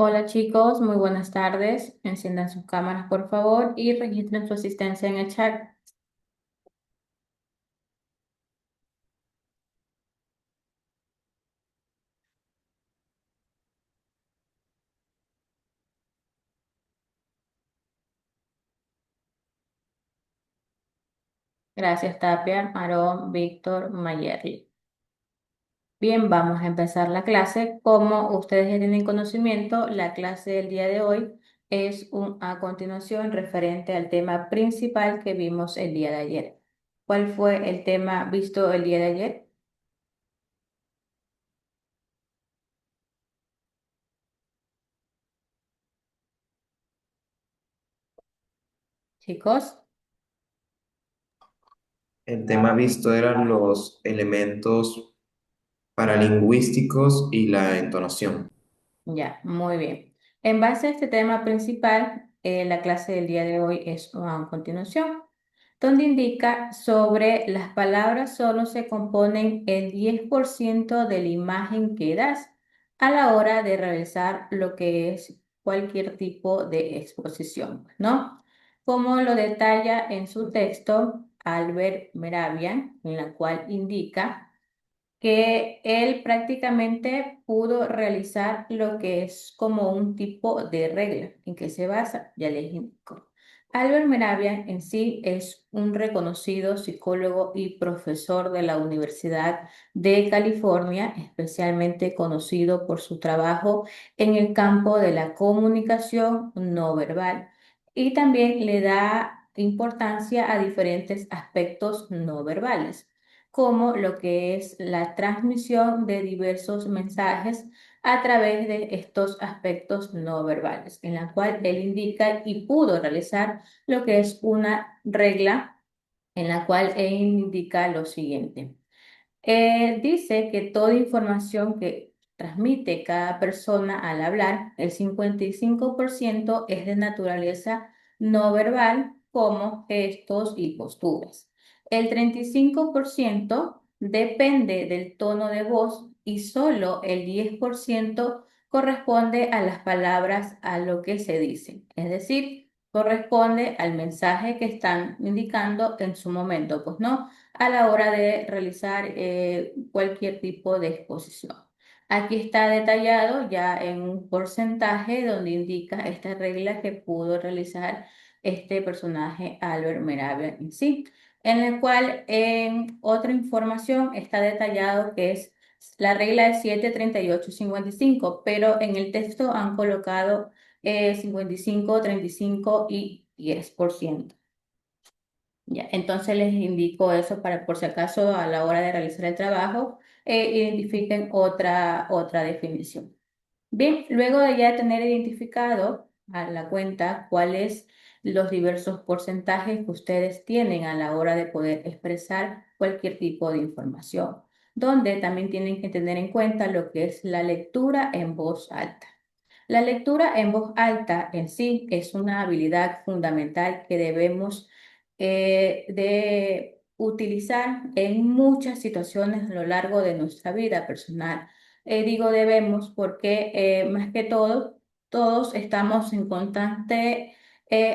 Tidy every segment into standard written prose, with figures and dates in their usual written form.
Hola chicos, muy buenas tardes. Enciendan sus cámaras por favor y registren su asistencia en el chat. Gracias Tapia, Aarón, Víctor, Mayerly. Bien, vamos a empezar la clase. Como ustedes ya tienen conocimiento, la clase del día de hoy es a continuación referente al tema principal que vimos el día de ayer. ¿Cuál fue el tema visto el día de ayer, chicos? El tema visto eran los elementos paralingüísticos y la entonación. Ya, muy bien. En base a este tema principal, la clase del día de hoy es a continuación, donde indica sobre las palabras solo se componen el 10% de la imagen que das a la hora de realizar lo que es cualquier tipo de exposición, ¿no? Como lo detalla en su texto Albert Meravian, en la cual indica que él prácticamente pudo realizar lo que es como un tipo de regla. ¿En que se basa? Ya les indico. Albert Mehrabian en sí es un reconocido psicólogo y profesor de la Universidad de California, especialmente conocido por su trabajo en el campo de la comunicación no verbal, y también le da importancia a diferentes aspectos no verbales, como lo que es la transmisión de diversos mensajes a través de estos aspectos no verbales, en la cual él indica y pudo realizar lo que es una regla en la cual él indica lo siguiente. Dice que toda información que transmite cada persona al hablar, el 55% es de naturaleza no verbal, como gestos y posturas. El 35% depende del tono de voz y solo el 10% corresponde a las palabras a lo que se dice. Es decir, corresponde al mensaje que están indicando en su momento, pues no a la hora de realizar cualquier tipo de exposición. Aquí está detallado ya en un porcentaje donde indica esta regla que pudo realizar este personaje Albert Meravia en sí, en el cual en otra información está detallado que es la regla de 7, 38, 55, pero en el texto han colocado 55, 35 y 10%. Ya, entonces les indico eso para por si acaso a la hora de realizar el trabajo identifiquen otra definición. Bien, luego de ya tener identificado a la cuenta cuáles los diversos porcentajes que ustedes tienen a la hora de poder expresar cualquier tipo de información, donde también tienen que tener en cuenta lo que es la lectura en voz alta. La lectura en voz alta en sí es una habilidad fundamental que debemos de utilizar en muchas situaciones a lo largo de nuestra vida personal. Digo debemos porque más que todo, todos estamos en constante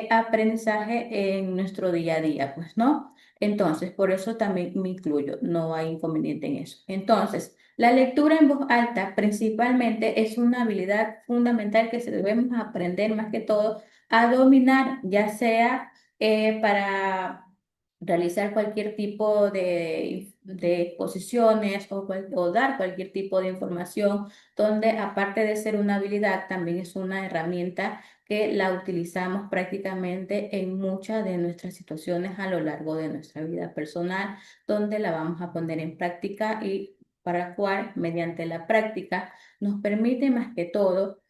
aprendizaje en nuestro día a día, pues, ¿no? Entonces, por eso también me incluyo, no hay inconveniente en eso. Entonces, la lectura en voz alta principalmente es una habilidad fundamental que se debemos aprender más que todo a dominar, ya sea para realizar cualquier tipo de exposiciones o dar cualquier tipo de información, donde aparte de ser una habilidad, también es una herramienta que la utilizamos prácticamente en muchas de nuestras situaciones a lo largo de nuestra vida personal, donde la vamos a poner en práctica y para la cual, mediante la práctica, nos permite más que todo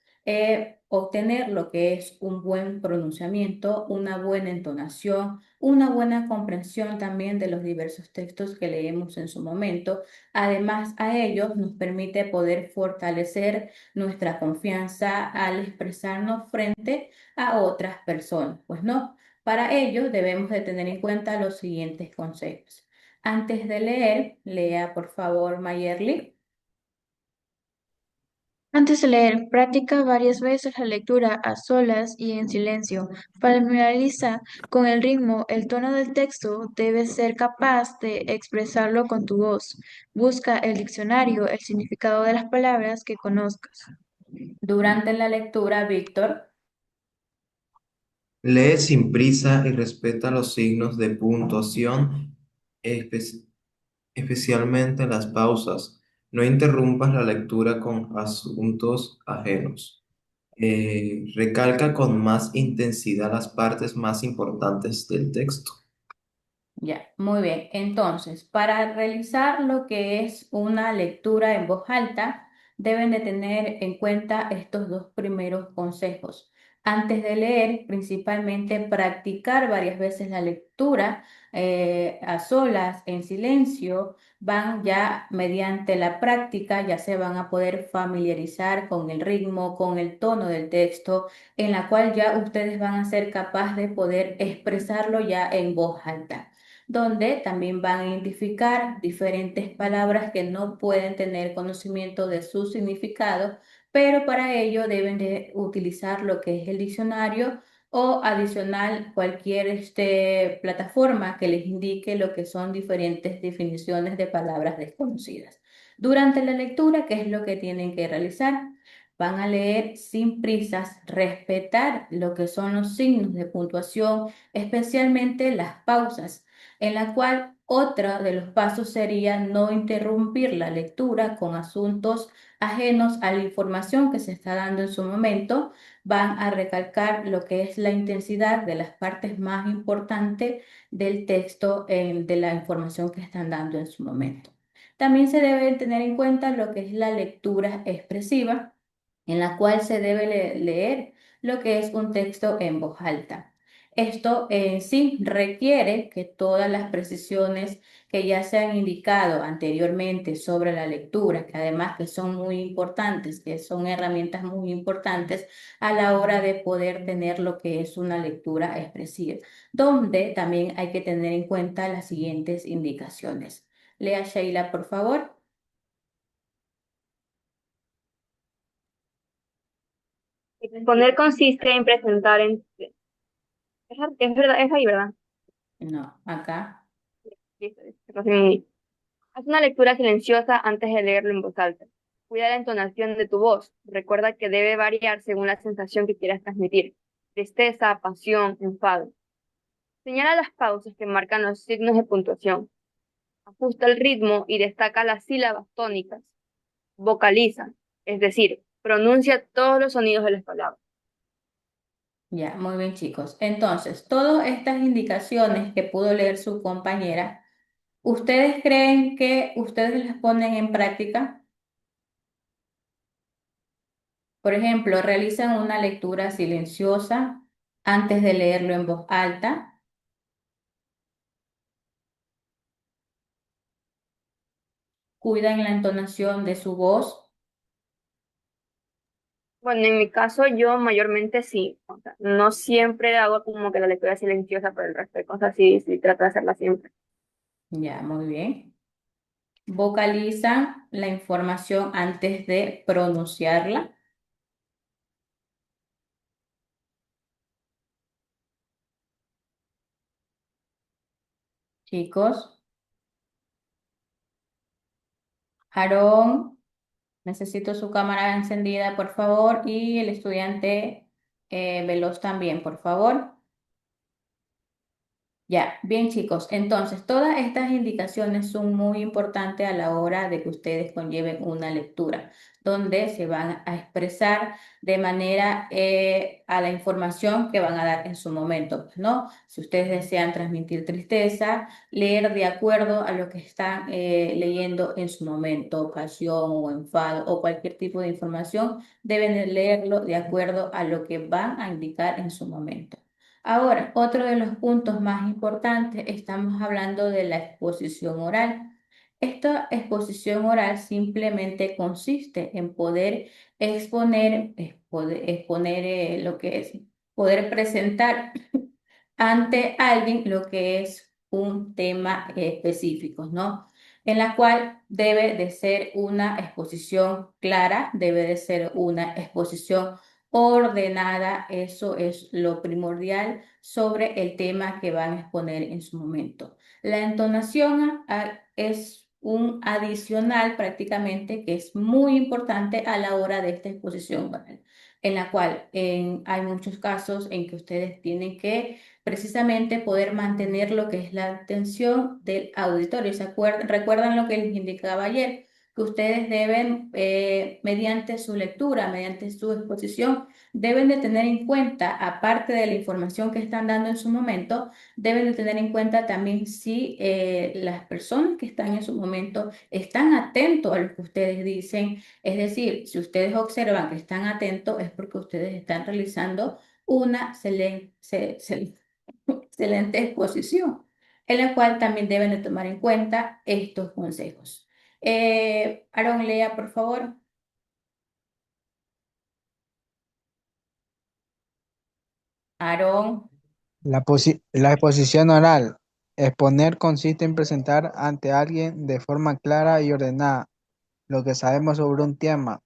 obtener lo que es un buen pronunciamiento, una buena entonación, una buena comprensión también de los diversos textos que leemos en su momento. Además, a ellos nos permite poder fortalecer nuestra confianza al expresarnos frente a otras personas. Pues no, para ello debemos de tener en cuenta los siguientes consejos. Antes de leer, lea por favor Mayerly. Antes de leer, practica varias veces la lectura a solas y en silencio. Familiariza con el ritmo, el tono del texto, debes ser capaz de expresarlo con tu voz. Busca el diccionario, el significado de las palabras que conozcas. Durante la lectura, Víctor, Lee sin prisa y respeta los signos de puntuación, espe- especialmente las pausas. No interrumpas la lectura con asuntos ajenos. Recalca con más intensidad las partes más importantes del texto. ya, muy bien. Entonces, para realizar lo que es una lectura en voz alta, deben de tener en cuenta estos dos primeros consejos. Antes de leer, principalmente practicar varias veces la lectura a solas, en silencio, van ya mediante la práctica, ya se van a poder familiarizar con el ritmo, con el tono del texto, en la cual ya ustedes van a ser capaces de poder expresarlo ya en voz alta, donde también van a identificar diferentes palabras que no pueden tener conocimiento de su significado, pero para ello deben de utilizar lo que es el diccionario o adicional cualquier plataforma que les indique lo que son diferentes definiciones de palabras desconocidas. Durante la lectura, ¿qué es lo que tienen que realizar? Van a leer sin prisas, respetar lo que son los signos de puntuación, especialmente las pausas, en la cual otro de los pasos sería no interrumpir la lectura con asuntos ajenos a la información que se está dando en su momento. Van a recalcar lo que es la intensidad de las partes más importantes del texto, de la información que están dando en su momento. También se debe tener en cuenta lo que es la lectura expresiva, en la cual se debe leer lo que es un texto en voz alta. Esto en sí requiere que todas las precisiones que ya se han indicado anteriormente sobre la lectura, que además que son muy importantes, que son herramientas muy importantes a la hora de poder tener lo que es una lectura expresiva, donde también hay que tener en cuenta las siguientes indicaciones. Lea, Sheila, por favor. Exponer consiste en presentar en... Es verdad, es ahí, ¿verdad? No, acá. Listo, haz una lectura silenciosa antes de leerlo en voz alta. Cuida la entonación de tu voz. Recuerda que debe variar según la sensación que quieras transmitir. Tristeza, pasión, enfado. Señala las pausas que marcan los signos de puntuación. Ajusta el ritmo y destaca las sílabas tónicas. Vocaliza, es decir, pronuncia todos los sonidos de las palabras. Ya, muy bien, chicos. Entonces, todas estas indicaciones que pudo leer su compañera, ¿ustedes creen que ustedes las ponen en práctica? Por ejemplo, realizan una lectura silenciosa antes de leerlo en voz alta, cuidan la entonación de su voz. Bueno, en mi caso yo mayormente sí, o sea, no siempre hago como que la lectura silenciosa, pero el resto de cosas sí, sí trato de hacerla siempre. Ya, muy bien. Vocalizan la información antes de pronunciarla, chicos. Aarón. Necesito su cámara encendida, por favor, y el estudiante Veloz también, por favor. Ya, bien chicos, entonces todas estas indicaciones son muy importantes a la hora de que ustedes conlleven una lectura, donde se van a expresar de manera a la información que van a dar en su momento, pues, ¿no? Si ustedes desean transmitir tristeza, leer de acuerdo a lo que están leyendo en su momento, pasión o enfado o cualquier tipo de información, deben de leerlo de acuerdo a lo que van a indicar en su momento. Ahora, otro de los puntos más importantes, estamos hablando de la exposición oral. Esta exposición oral simplemente consiste en poder exponer, exponer lo que es, poder presentar ante alguien lo que es un tema específico, ¿no? en la cual debe de ser una exposición clara, debe de ser una exposición ordenada. Eso es lo primordial sobre el tema que van a exponer en su momento. La entonación es un adicional prácticamente que es muy importante a la hora de esta exposición oral, en la cual hay muchos casos en que ustedes tienen que precisamente poder mantener lo que es la atención del auditorio. ¿Recuerdan lo que les indicaba ayer? Que ustedes deben, mediante su lectura, mediante su exposición, deben de tener en cuenta, aparte de la información que están dando en su momento, deben de tener en cuenta también si las personas que están en su momento están atentos a lo que ustedes dicen. Es decir, si ustedes observan que están atentos, es porque ustedes están realizando una excelente exposición, en la cual también deben de tomar en cuenta estos consejos. Aaron, lea, por favor. Aaron, La exposición oral. Exponer consiste en presentar ante alguien de forma clara y ordenada lo que sabemos sobre un tema.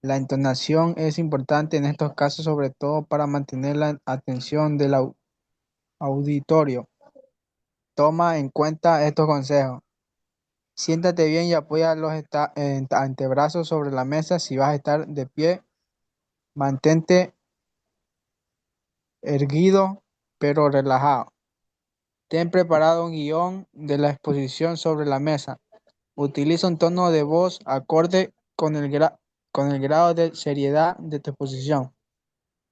La entonación es importante en estos casos, sobre todo para mantener la atención del auditorio. Toma en cuenta estos consejos. Siéntate bien y apoya los antebrazos sobre la mesa. Si vas a estar de pie, mantente erguido pero relajado. Ten preparado un guión de la exposición sobre la mesa. Utiliza un tono de voz acorde con el grado de seriedad de tu exposición.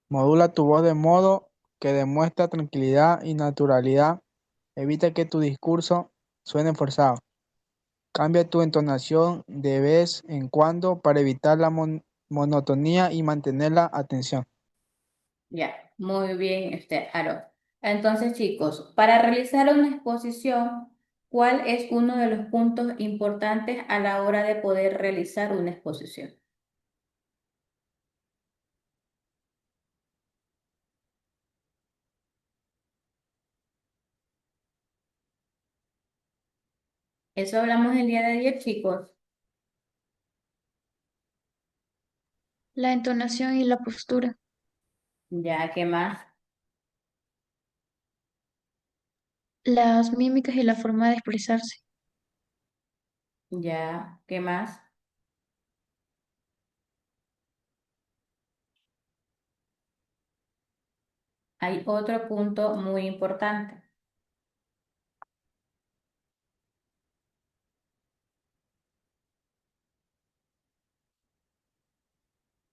Modula tu voz de modo que demuestre tranquilidad y naturalidad. Evita que tu discurso suene forzado. Cambia tu entonación de vez en cuando para evitar la monotonía y mantener la atención. ya, muy bien, Aaron. Entonces, chicos, para realizar una exposición, ¿cuál es uno de los puntos importantes a la hora de poder realizar una exposición? Eso hablamos el día de ayer, chicos. La entonación y la postura. Ya, ¿qué más? Las mímicas y la forma de expresarse. Ya, ¿qué más? Hay otro punto muy importante.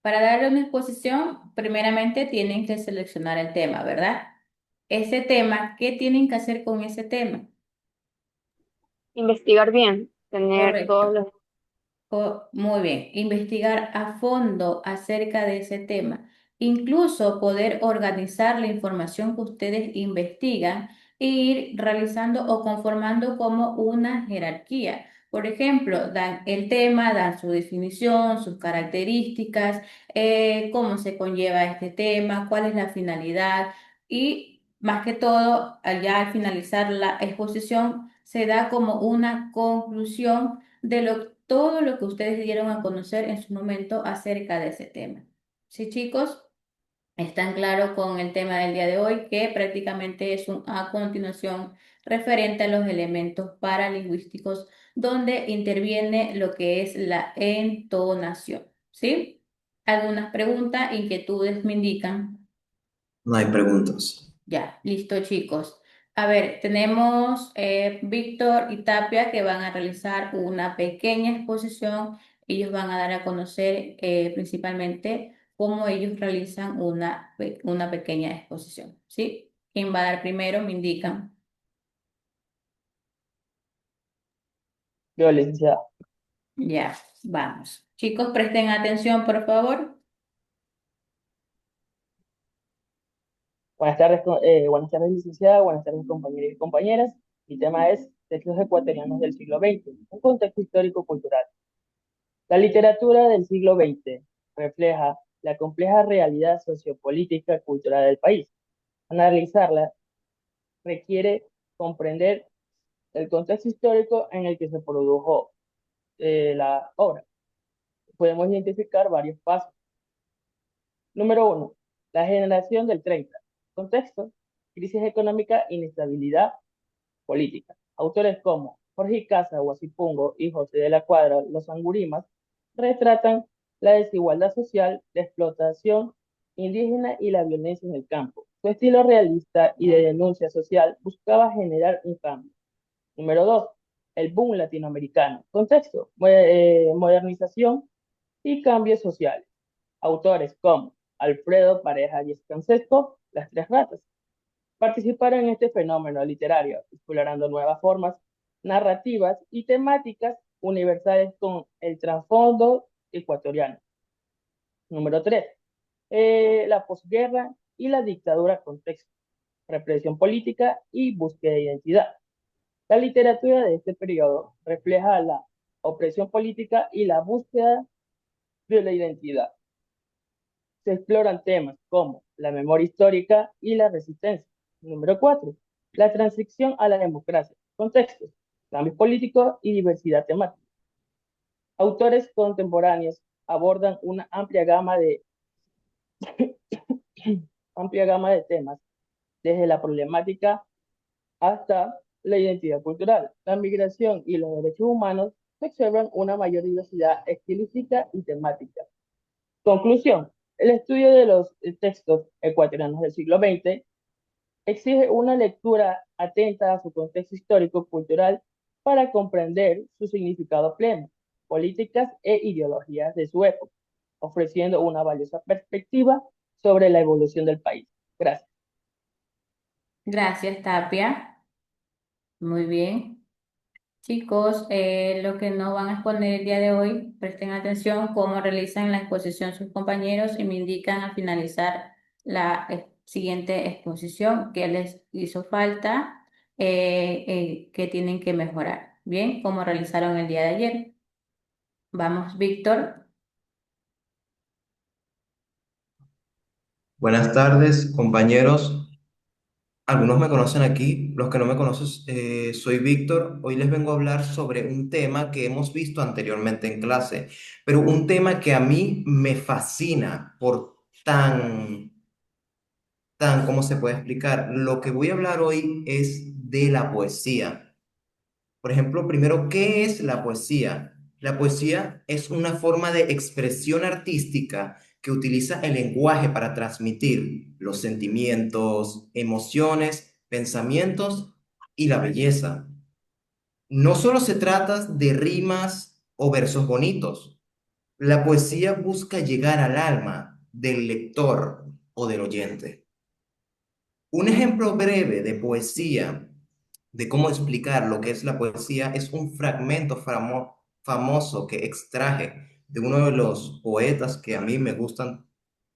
Para darle una exposición, primeramente tienen que seleccionar el tema, ¿verdad? Ese tema, ¿qué tienen que hacer con ese tema? Investigar bien, tener todos Correcto. los... Muy bien, investigar a fondo acerca de ese tema, incluso poder organizar la información que ustedes investigan e ir realizando o conformando como una jerarquía. Por ejemplo, dan el tema, dan su definición, sus características, cómo se conlleva este tema, cuál es la finalidad y más que todo, allá al finalizar la exposición, se da como una conclusión de todo lo que ustedes dieron a conocer en su momento acerca de ese tema. Sí, chicos, están claros con el tema del día de hoy, que prácticamente es a continuación referente a los elementos paralingüísticos, donde interviene lo que es la entonación. ¿Sí? ¿Algunas preguntas, inquietudes me indican? No hay preguntas. Ya, listo, chicos. A ver, tenemos Víctor y Tapia que van a realizar una pequeña exposición. Ellos van a dar a conocer principalmente cómo ellos realizan una pequeña exposición. ¿Sí? ¿Quién va a dar primero? Me indican. Yo, licenciada. Ya, vamos. Chicos, presten atención, por favor. Buenas tardes, licenciada. Buenas tardes, compañeros y compañeras. Mi tema es textos ecuatorianos del siglo XX, un contexto histórico-cultural. La literatura del siglo XX refleja la compleja realidad sociopolítica cultural del país. Analizarla requiere comprender el contexto histórico en el que se produjo la obra. Podemos identificar varios pasos. Número uno, la generación del 30. Contexto, crisis económica, inestabilidad política. Autores como Jorge Icaza, Guasipungo y José de la Cuadra, Los Angurimas, retratan la desigualdad social, la explotación indígena y la violencia en el campo. Su estilo realista y de denuncia social buscaba generar un cambio. Número dos, el boom latinoamericano. Contexto, modernización y cambios sociales. Autores como Alfredo Pareja y Escancesco, Las Tres Ratas, participaron en este fenómeno literario, explorando nuevas formas narrativas y temáticas universales con el trasfondo ecuatoriano. Número 3. La posguerra y la dictadura contexto, represión política y búsqueda de identidad. La literatura de este periodo refleja la opresión política y la búsqueda de la identidad. Se exploran temas como la memoria histórica y la resistencia. Número 4. La transición a la democracia. Contextos, cambios políticos y diversidad temática. Autores contemporáneos abordan una amplia gama de temas, desde la problemática hasta la identidad cultural, la migración y los derechos humanos. Se observan una mayor diversidad estilística y temática. Conclusión. El estudio de los textos ecuatorianos del siglo XX exige una lectura atenta a su contexto histórico-cultural para comprender su significado pleno, políticas e ideologías de su época, ofreciendo una valiosa perspectiva sobre la evolución del país. Gracias. Gracias, Tapia. Muy bien. Chicos, lo que nos van a exponer el día de hoy, presten atención cómo realizan la exposición sus compañeros y me indican al finalizar la siguiente exposición qué les hizo falta, qué tienen que mejorar. Bien, cómo realizaron el día de ayer. Vamos, Víctor. Buenas tardes, compañeros. Algunos me conocen aquí, los que no me conocen, soy Víctor. Hoy les vengo a hablar sobre un tema que hemos visto anteriormente en clase, pero un tema que a mí me fascina por ¿cómo se puede explicar? Lo que voy a hablar hoy es de la poesía. Por ejemplo, primero, ¿qué es la poesía? La poesía es una forma de expresión artística que utiliza el lenguaje para transmitir los sentimientos, emociones, pensamientos y la belleza. No solo se trata de rimas o versos bonitos. La poesía busca llegar al alma del lector o del oyente. Un ejemplo breve de poesía, de cómo explicar lo que es la poesía, es un fragmento famoso que extraje de uno de los poetas que a mí me gustan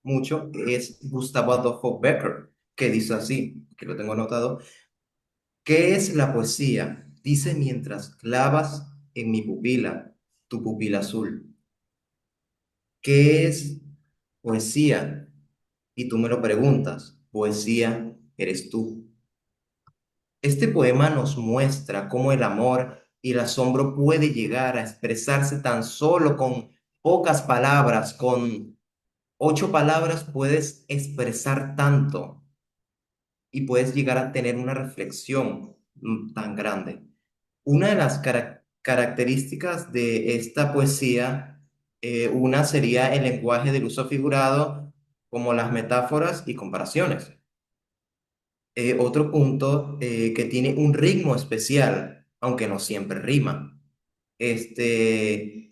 mucho, que es Gustavo Adolfo Bécquer, que dice así, que lo tengo anotado: ¿qué es la poesía? Dice mientras clavas en mi pupila, tu pupila azul. ¿Qué es poesía? Y tú me lo preguntas, poesía eres tú. Este poema nos muestra cómo el amor y el asombro puede llegar a expresarse tan solo con pocas palabras. Con 8 palabras puedes expresar tanto y puedes llegar a tener una reflexión tan grande. Una de las características de esta poesía, una sería el lenguaje del uso figurado, como las metáforas y comparaciones. Otro punto, que tiene un ritmo especial, aunque no siempre rima.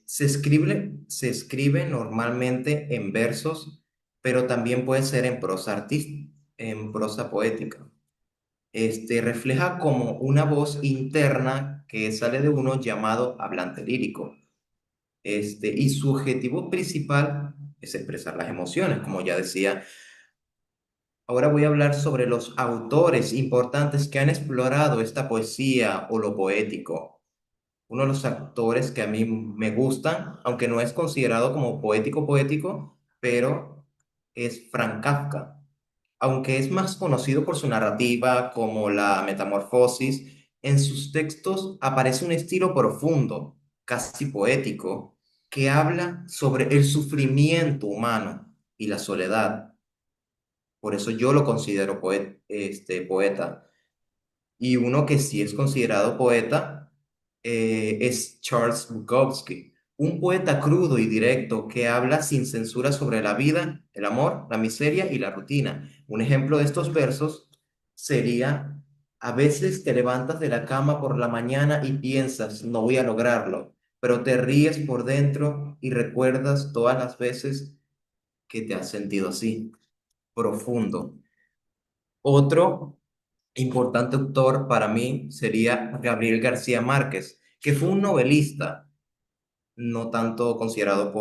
Se escribe normalmente en versos, pero también puede ser en prosa en prosa poética. Refleja como una voz interna que sale de uno llamado hablante lírico. Y su objetivo principal es expresar las emociones, como ya decía. Ahora voy a hablar sobre los autores importantes que han explorado esta poesía o lo poético. Uno de los autores que a mí me gustan, aunque no es considerado como poético poético, pero es Frank Kafka. Aunque es más conocido por su narrativa como La Metamorfosis, En sus textos aparece un estilo profundo, casi poético, que habla sobre el sufrimiento humano y la soledad. Por eso yo lo considero poeta. Y uno que sí es considerado poeta es Charles Bukowski, un poeta crudo y directo que habla sin censura sobre la vida, el amor, la miseria y la rutina. Un ejemplo de estos versos sería: a veces te levantas de la cama por la mañana y piensas, no voy a lograrlo, pero te ríes por dentro y recuerdas todas las veces que te has sentido así. Profundo. Otro importante autor para mí sería Gabriel García Márquez, que fue un novelista, no tanto considerado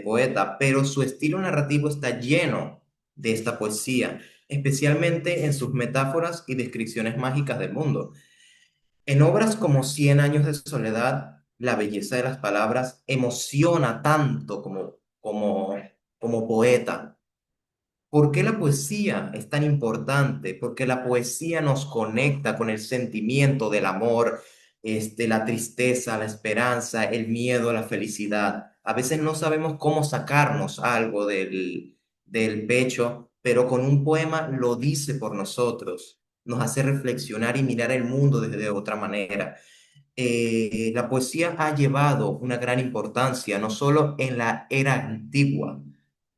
poeta, pero su estilo narrativo está lleno de esta poesía, especialmente en sus metáforas y descripciones mágicas del mundo. En obras como Cien años de soledad, la belleza de las palabras emociona tanto como poeta. ¿Por qué la poesía es tan importante? Porque la poesía nos conecta con el sentimiento del amor, la tristeza, la esperanza, el miedo, la felicidad. A veces no sabemos cómo sacarnos algo del pecho, pero con un poema lo dice por nosotros. Nos hace reflexionar y mirar el mundo desde otra manera. La poesía ha llevado una gran importancia, no solo en la era antigua,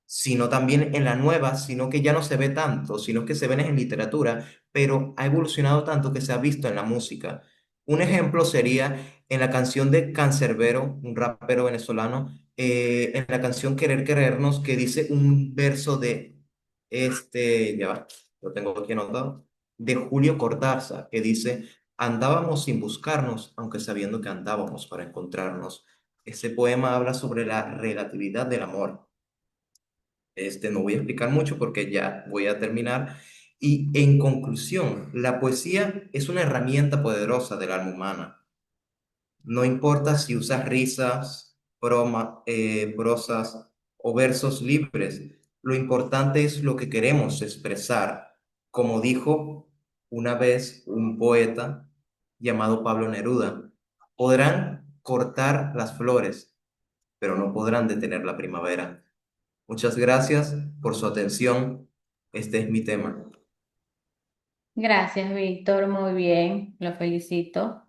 sino también en la nueva, sino que ya no se ve tanto, sino que se ven en literatura, pero ha evolucionado tanto que se ha visto en la música. Un ejemplo sería en la canción de Canserbero, un rapero venezolano, en la canción Querer Querernos, que dice un verso ya va, lo tengo aquí anotado, de Julio Cortázar, que dice: andábamos sin buscarnos, aunque sabiendo que andábamos para encontrarnos. Ese poema habla sobre la relatividad del amor. No voy a explicar mucho porque ya voy a terminar. Y en conclusión, la poesía es una herramienta poderosa del alma humana. No importa si usas risas, prosas o versos libres, lo importante es lo que queremos expresar. Como dijo una vez un poeta llamado Pablo Neruda: podrán cortar las flores, pero no podrán detener la primavera. Muchas gracias por su atención. Este es mi tema. Gracias, Víctor. Muy bien. Lo felicito.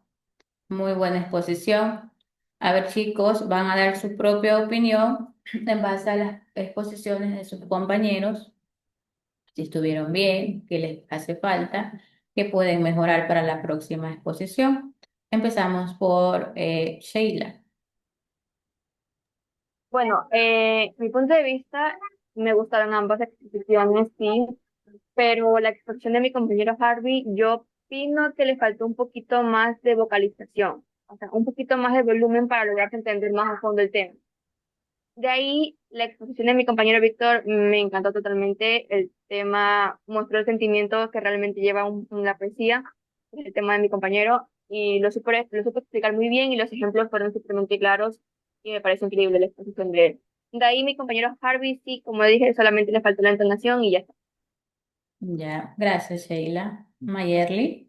Muy buena exposición. A ver, chicos, van a dar su propia opinión en base a las exposiciones de sus compañeros, si estuvieron bien, qué les hace falta, qué pueden mejorar para la próxima exposición. Empezamos por Sheila. Bueno, mi punto de vista, me gustaron ambas exposiciones, sí, pero la exposición de mi compañero Harvey, yo opino que le faltó un poquito más de vocalización, o sea, un poquito más de volumen para lograr entender más a fondo el tema. De ahí, la exposición de mi compañero Víctor me encantó totalmente. El tema mostró el sentimiento que realmente lleva una poesía, el tema de mi compañero, y lo supo explicar muy bien y los ejemplos fueron supremamente claros y me parece increíble la exposición de él. De ahí, mi compañero Harvey, sí, como dije, solamente le faltó la entonación y ya está. Ya, gracias, Sheila. Mayerly.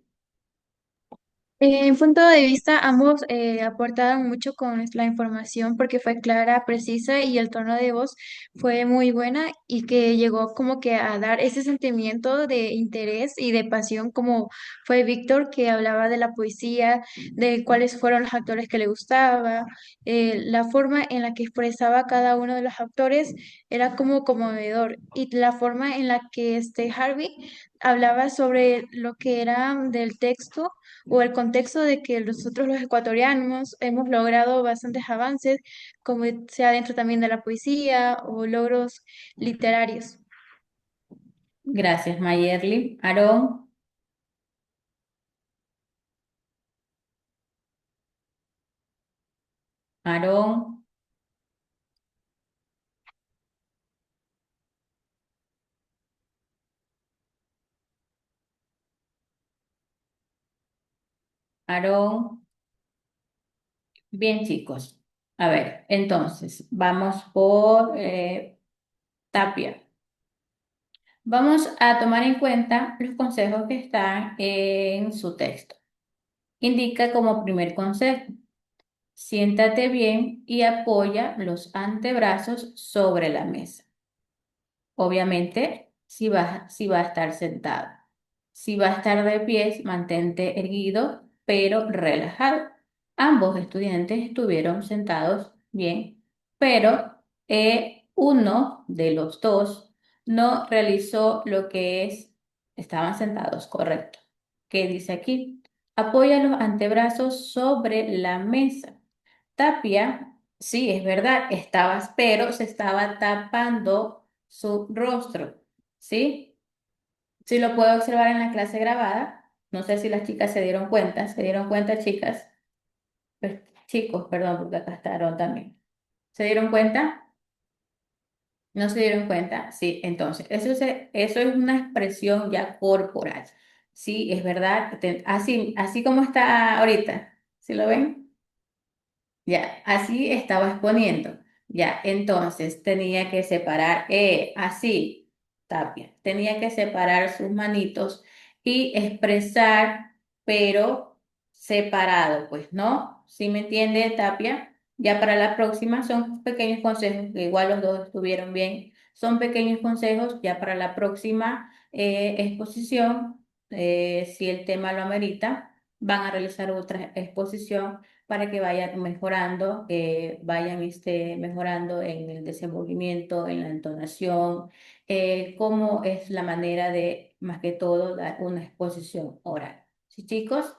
En punto de vista, ambos aportaron mucho con la información porque fue clara, precisa y el tono de voz fue muy buena y que llegó como que a dar ese sentimiento de interés y de pasión como fue Víctor que hablaba de la poesía, de cuáles fueron los actores que le gustaba, la forma en la que expresaba cada uno de los actores era como conmovedor y la forma en la que este Harvey hablaba sobre lo que era del texto o el contexto de que nosotros los ecuatorianos hemos logrado bastantes avances, como sea dentro también de la poesía o logros literarios. Gracias, Mayerly. Aarón. Aarón. Aarón. Bien, chicos. A ver, entonces, vamos por Tapia. Vamos a tomar en cuenta los consejos que están en su texto. indica como primer consejo: siéntate bien y apoya los antebrazos sobre la mesa. Obviamente, si va a estar sentado. Si va a estar de pies, mantente erguido, pero relajado. Ambos estudiantes estuvieron sentados bien, pero uno de los dos no realizó lo que es, estaban sentados, correcto. ¿Qué dice aquí? Apoya los antebrazos sobre la mesa. Tapia, sí, es verdad, estabas, pero se estaba tapando su rostro, ¿sí? Sí lo puedo observar en la clase grabada. No sé si las chicas se dieron cuenta, chicas. Pues, chicos, perdón, porque acá está Aaron también. ¿Se dieron cuenta? ¿No se dieron cuenta? Sí, entonces, eso es una expresión ya corporal. Sí, es verdad, así como está ahorita. ¿Sí lo ven? Ya, así estaba exponiendo. Ya, entonces tenía que separar, así, Tapia, tenía que separar sus manitos y expresar, pero separado, pues, ¿no? ¿Sí me entiende, Tapia? Ya para la próxima son pequeños consejos, que igual los dos estuvieron bien, son pequeños consejos, ya para la próxima exposición, si el tema lo amerita, van a realizar otra exposición para que vayan mejorando, vayan mejorando en el desenvolvimiento, en la entonación, cómo es la manera de, más que todo, dar una exposición oral. ¿Sí, chicos?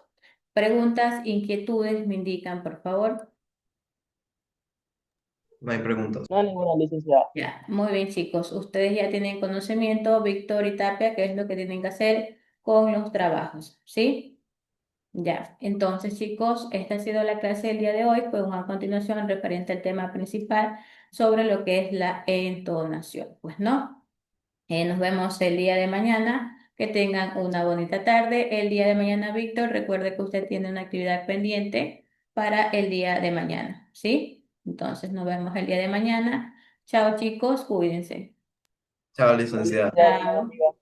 Preguntas, inquietudes, me indican, por favor. No hay preguntas. No, ninguna licenciada. Ya, muy bien, chicos. Ustedes ya tienen conocimiento, Víctor y Tapia, qué es lo que tienen que hacer con los trabajos, ¿sí? Ya, entonces chicos, esta ha sido la clase del día de hoy, pues a continuación referente al tema principal sobre lo que es la entonación. Pues no, nos vemos el día de mañana, que tengan una bonita tarde. El día de mañana, Víctor, recuerde que usted tiene una actividad pendiente para el día de mañana, ¿sí? Entonces nos vemos el día de mañana. Chao chicos, cuídense. Chao, La licenciada. licenciada Chao. negativa.